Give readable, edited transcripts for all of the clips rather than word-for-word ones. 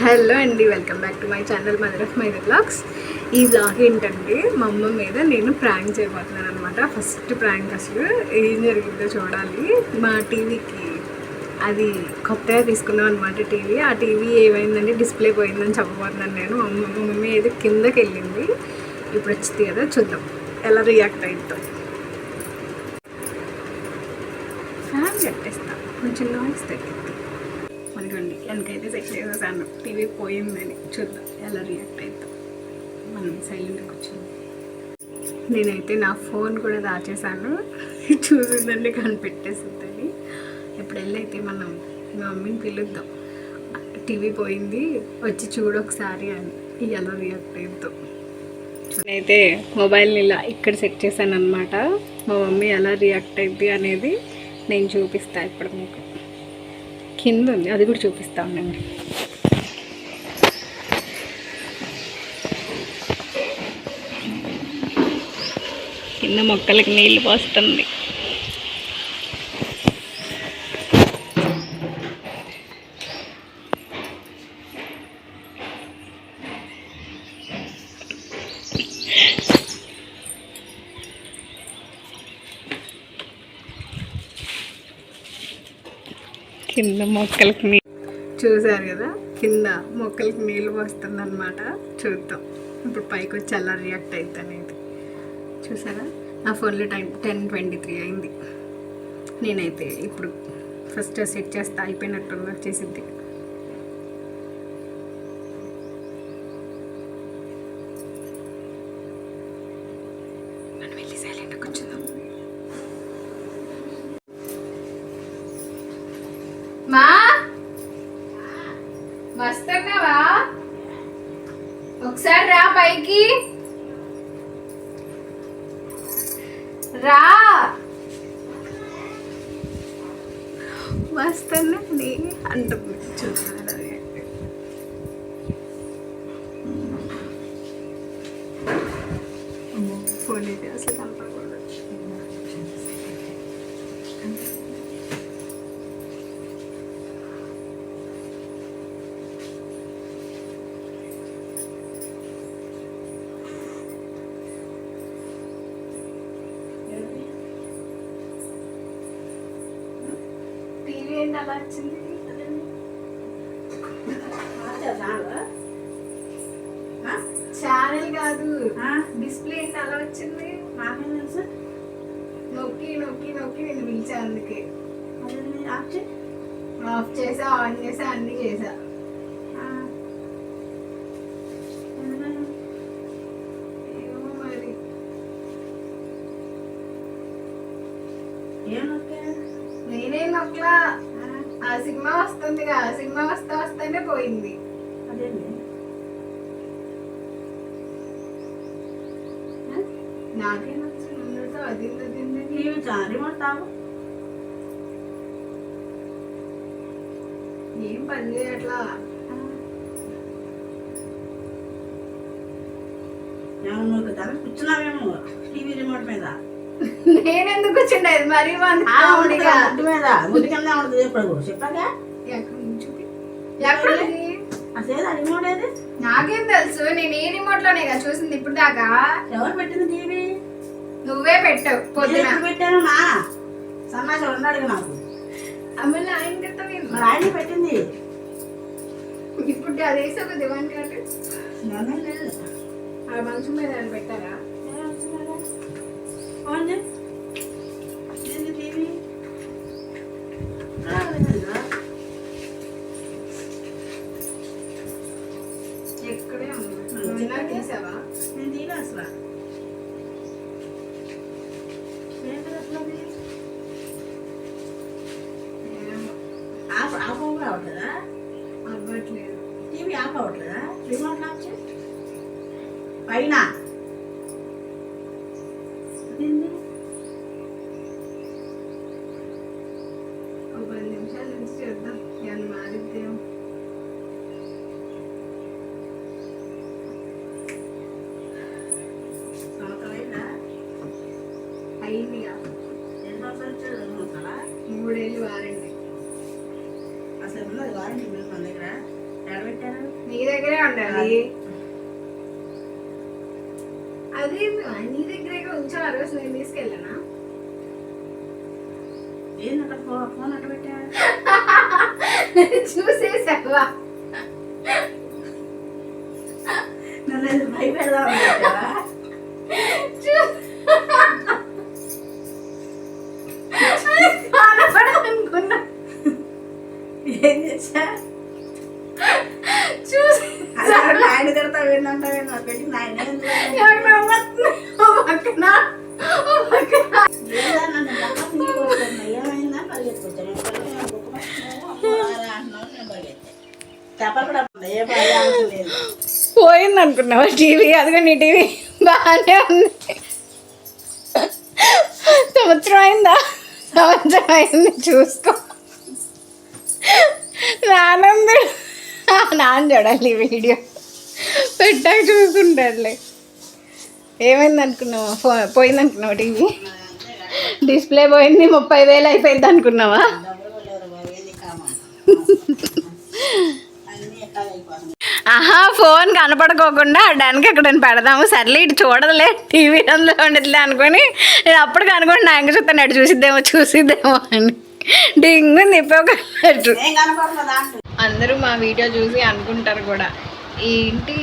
Hello అండి, welcome back to my channel mother of my vlogs. ఈ vlog ఏంటంటే మా అమ్మ మీద నేను ప్రాంక్ చేయబోతున్నాను అనమాట. ఫస్ట్ ప్రాంక్ అసలు ఏం జరిగిందో చూడాలి. మా టీవీకి అది కొత్తగా తీసుకున్నాం అనమాట. ఆ టీవీ ఏమైందంటే డిస్ప్లే పోయిందని చెప్పబోతున్నాను నేను. మా మమ్మీ అయితే కిందకి వెళ్ళింది. ఇప్పుడు వచ్చింది కదా, చూద్దాం ఎలా రియాక్ట్ అవుతాం. ఫ్యాన్ కట్టేస్తాం, కొంచెం నాయిస్ తగ్గింది మనకండి. వెనకైతే సెట్ చేసేసాను, టీవీ పోయిందని. చూద్దాం ఎలా రియాక్ట్ అవుతాం. మనం సైలెంట్గా కూర్చుంది. నేనైతే నా ఫోన్ కూడా దాచేసాను, చూసిందండి కనిపెట్టేసిందని. ఇప్పుడు వెళ్ళైతే మనం మా మమ్మీని పిలుద్దాం, టీవీ పోయింది వచ్చి చూడు ఒకసారి అని. ఎలా రియాక్ట్ అవుతాం. నేనైతే మొబైల్ని ఇలా ఇక్కడ సెట్ చేశాను అనమాట. మా మమ్మీ ఎలా రియాక్ట్ అయింది అనేది నేను చూపిస్తాను ఇప్పుడు మీకు. కింద ఉంది, అది కూడా చూపిస్తానండి. కింద మొక్కలకి నీళ్ళు పోస్తుంది. కింద మొక్కలకి చూసారు కదా, కింద మొక్కలకి నీళ్ళు పోస్తుంది అనమాట. చూద్దాం ఇప్పుడు పైకి వచ్చి ఎలా రియాక్ట్ అవుతుంది అనేది. చూసారా, నా ఫోన్లో టైం 10:23 అయింది. నేనైతే ఇప్పుడు ఫస్ట్ సెట్ చేస్తా, అయిపోయినట్టు వచ్చేసిద్ది. మనం వెళ్ళి సైలెంట్గా కూర్చుందాం. మా వస్తున్నావా? ఒకసారి రా, పైకి రా. వస్తానండి అంటుంది. చూస్తాను ఫోన్ అయితే అసలు కనపడకూడదు. అలా వచ్చింది ఛానల్ కాదు, డిస్ప్లే ఏంటి అలా వచ్చింది. నాకేం తెలుసు. నొక్కి నొక్కి నొక్కి నేను పిలిచా, అందుకే ఆఫ్ చేసా, ఆన్ చేసా, అన్ని చేసా. ఏమో మరి నేనేం నొక్కలా. ఆ సినిమా వస్తుంది కదా, సినిమా వస్తేనే పోయింది. నాకే నచ్చింది అది ఏం పని చేయట్లా. కూర్చున్నావేమో టీవీ రిమోట్ మీద. నేనెందుకు కూర్చుండేది మరి చెప్పాగా. నాకేం తెలుసు, నేను ఈ రిమోట్ లోనే కదా చూసింది ఇప్పుడు దాకా. ఎవరు పెట్టింది టీవీ? నువ్వే పెట్టావు పొద్దున. పెట్టాను నా సమాచారం ఉన్నాడు నాకు. అమ్మలు ఆయన మరి ఆయన పెట్టింది. ఇప్పుడు అది వేసా దివాన్ కాదు, ఆ మంచం మీద ఆయన పెట్టారా? ఎక్కడే ఉన్నా తీసావా? నేను తీరా అసలు ఆఫ్ అవ్వట్లేదా? అవ్వట్లేదు. టీవీ ఆఫ్ అవ్వట్లేదా? రిమోట్ ఆఫ్ చేసి పైన ఒక 10 నిమిషాల నుంచి చూద్దాం ఏమన్నా మారిద్దేమో. అయింది 3 ఏళ్ళు వారండి. అసలు ఉన్నది వారంటీ మన దగ్గర. ఎక్కడ పెట్టారు? నీ దగ్గరే ఉండాలి. అది నీ దగ్గరే ఉంచాలి. ఆ రోజు నేను తీసుకెళ్ళానా? ఏంది అక్కడ ఫోన్ అక్కడ పెట్టారు? చూసేసావా? నన్ను భయపెడదాం పెట్టావా? అనుకున్నా. ఏం చేసా? చూసి ఆయన తిడతావు ఏంటంటావు? నాకు పెట్టి ఆయన ఏమైందా పరిగెత్తుకొచ్చాను చెప్పలు కూడా ఏ పని లేదు. పోయింది అనుకున్నావా టీవీ? అదిగో నీ టీవీ బాగానే ఉంది. సంవత్సరం అయింది చూసుకో. నాన్న చూడాలి ఈ వీడియో పెట్టాక చూసుకుంటాడులే. ఏమైంది అనుకున్నావా? పోయింది అనుకున్నావా టీవీ? డిస్ప్లే పోయింది, 30,000 అయిపోయింది అనుకున్నావా? ఆహా, ఫోన్ కనపడుకోకుండా దానికి ఎక్కడ పెడదాము. సర్లే ఇటు చూడదులే, టీవీ అందులో ఉండదులే అనుకొని నేను అప్పుడు కనుకోండి నా ఇంక చూస్తాను, అటు చూసిద్దేమో అని డింగు నిప్పొకట్టు. అందరూ మా వీడియో చూసి అనుకుంటారు కూడా, ఏంటి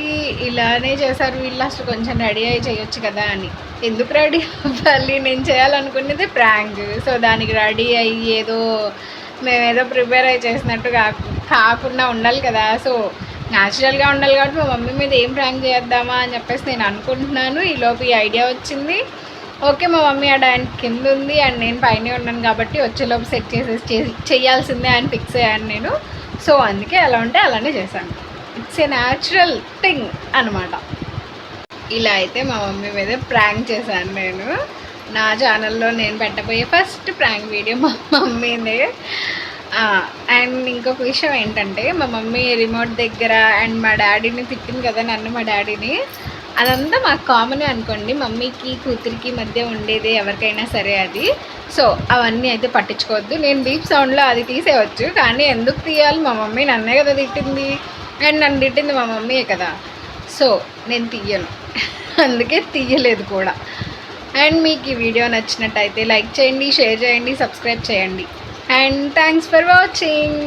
ఇలానే చేశారు వీళ్ళు, అసలు కొంచెం రెడీ అయ్యి చేయొచ్చు కదా అని. ఎందుకు రెడీ అవ్వాలి? నేను చేయాలనుకునేది ప్రాంక్. సో దానికి రెడీ అయ్యి మేమేదో ప్రిపేర్ అయ్యి చేసినట్టు కాకుండా ఉండాలి కదా. సో న్యాచురల్గా ఉండాలి కాబట్టి మా మమ్మీ మీద ఏం ప్రాంక్ చేద్దామా అని చెప్పేసి నేను అనుకుంటున్నాను. ఈలోపు ఈ ఐడియా వచ్చింది. ఓకే, మా మమ్మీ ఆ డాన్స్ కింద ఉంది అండ్ నేను పైనే ఉన్నాను కాబట్టి వచ్చేలోపు సెట్ చేయాల్సిందే అని ఫిక్స్ అయ్యాను నేను. సో అందుకే ఎలా ఉంటే అలానే చేశాను. ఇట్స్ ఏ న్యాచురల్ థింగ్ అనమాట. ఇలా అయితే మా మమ్మీ మీద ప్రాంక్ చేశాను నేను. నా ఛానల్లో నేను పెట్టబోయే ఫస్ట్ ప్రాంక్ వీడియో మా మమ్మీనే. అండ్ ఇంకొక విషయం ఏంటంటే, మా మమ్మీ రిమోట్ దగ్గర అండ్ మా డాడీని తిట్టింది కదా నన్ను, మా డాడీని. అదంతా మాకు కామనే అనుకోండి, మమ్మీకి కూతురికి మధ్య ఉండేదే ఎవరికైనా సరే అది. సో అవన్నీ అయితే పట్టించుకోవద్దు. నేను బీప్ సౌండ్లో అది తీసేయవచ్చు, కానీ ఎందుకు తీయాలి? మా మమ్మీ నన్నే కదా తిట్టింది అండ్ నన్ను తిట్టింది మా మమ్మీయే కదా. సో నేను తీయను, అందుకే తీయలేదు కూడా. అండ్ మీకు ఈ వీడియో నచ్చినట్టయితే లైక్ చేయండి, షేర్ చేయండి, సబ్స్క్రైబ్ చేయండి. And thanks for watching.